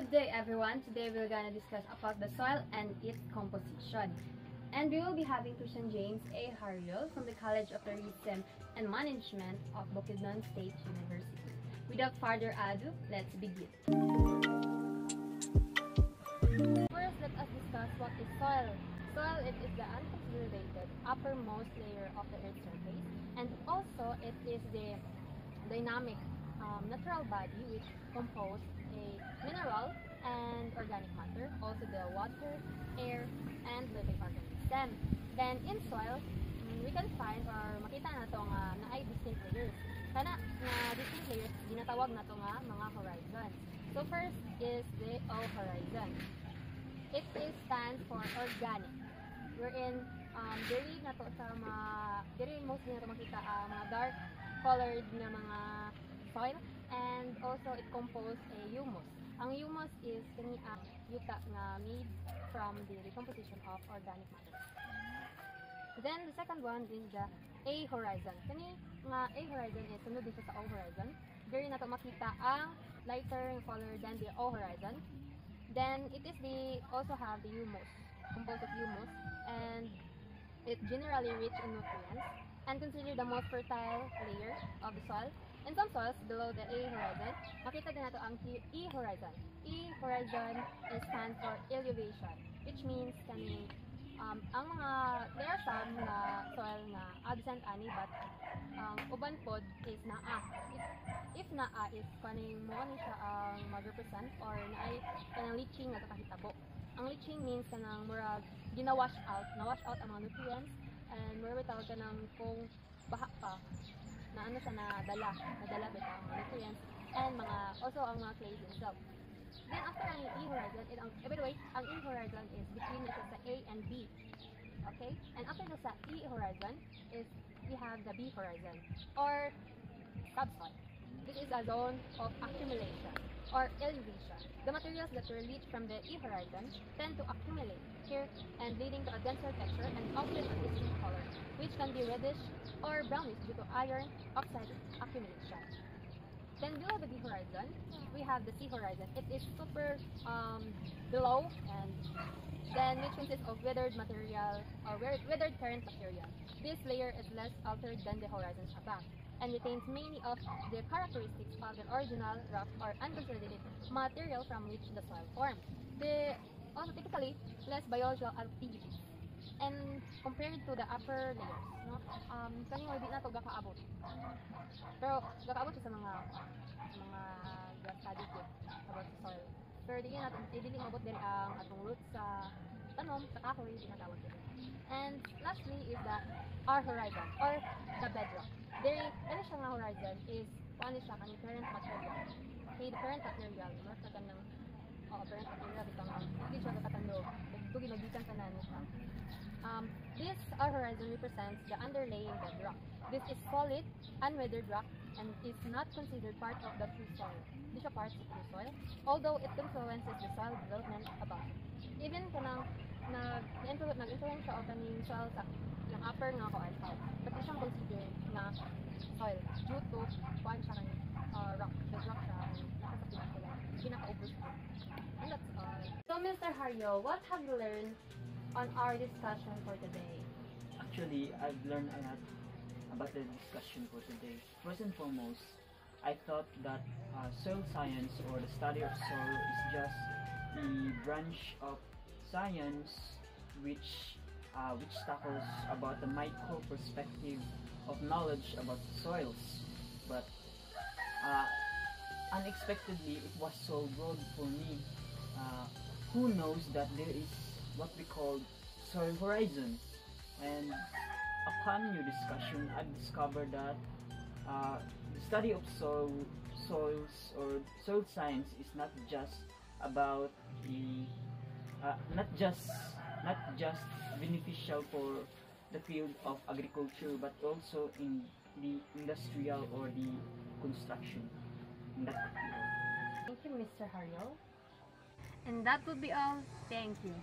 Good day everyone. Today we're gonna discuss about the soil and its composition. And we will be having Christian James A. Harriel from the College of Tourism and Management of Bukidnon State University. Without further ado, let's begin. First, let us discuss what is soil. Soil it is the unconsolidated uppermost layer of the Earth's surface, and also it is the dynamic natural body which compose a mineral and organic matter, also the water, air, and living organism. Then in soil, we can find or makita na ito nga na ay distinct layers. Kana nga distinct layers, ginatawag na ito nga mga horizons. So first is the O horizon. It stands for organic. Wherein diri na to sa mga diri mostly na to makita mga dark colored na mga soil, and also it composed a humus. Ang humus is kani yuta nga made from the decomposition of organic matter. Then the second one is the A horizon. Kani nga A horizon is sunod dito sa O horizon. Diri na to makita ang lighter color than the O horizon. Then it is also have the humus, composed of humus, and it generally rich in nutrients and considered the most fertile layer of the soil. In some soils below the A horizon, makita din nato ang E horizon. E horizon stands for elevation, which means kaning ang mga there are some na soil na absent ani but uban pod is naa. If naa is kaning mo ni siya ang mag-represent or naay kanang leaching nga kakahitabo. Ang leaching means kanang murag gina-wash out, na-wash out ang mga nutrients, and murag tawag kanang kung baha pa na ano sa nadala ba ang nutrients and mga also ang mga clays themselves. Then after ang E horizon, by the way, ang E horizon is between sa A and B. Okay? And after sa E horizon is we have the B horizon or subsoil. This is a zone of accumulation or elevation. The materials that were leached from the E horizon tend to accumulate here and leading to a denser texture and often a distinct color, which can be reddish or brownish due to iron oxide accumulation. Then below the B horizon, we have the C horizon. It is super below, and then which consists of weathered material or weathered parent material. This layer is less altered than the horizons above and retains many of the characteristics of the original rock or unconsolidated material from which the soil formed. The also typically less biological activities and compared to the upper layers, no? Kani mo di na to gakaabot. Pero gakaabot sa mga study ko about the soil. Pero di natin dili mabot diri ang atong roots sa tanom sa kahoy tinatawag dito. And lastly is the R horizon or the bedrock. Diri ano siya nga horizon is paano siya kanang parent material. Okay, the parent material no sa kanang parent material bitang hindi siya kakatandog. Ito ginagikan tanan siya. This R horizon represents the underlying bedrock. This is solid, unweathered rock and is not considered part of the true soil. Hindi siya part of the true soil, although it influences the soil development above. Even kanang nag-influence siya o kaning soil sa ng upper nga ko soil, but di siyang considered na soil due to kuan siya ng rock. The rock siya nasa pinaka-over. And that's all. So Mr. Haryo, what have you learned on our discussion for today? Actually, I've learned a lot about the discussion for today. First and foremost, I thought that soil science or the study of soil is just the branch of science which tackles about the micro perspective of knowledge about soils. But unexpectedly, it was so broad for me. Who knows that there is what we call soil horizon, and upon your discussion I've discovered that the study of soils or soil science is not just about the not just beneficial for the field of agriculture but also in the industrial or the construction. And that's all. Thank you, Mr. Haryo. And that would be all. Thank you.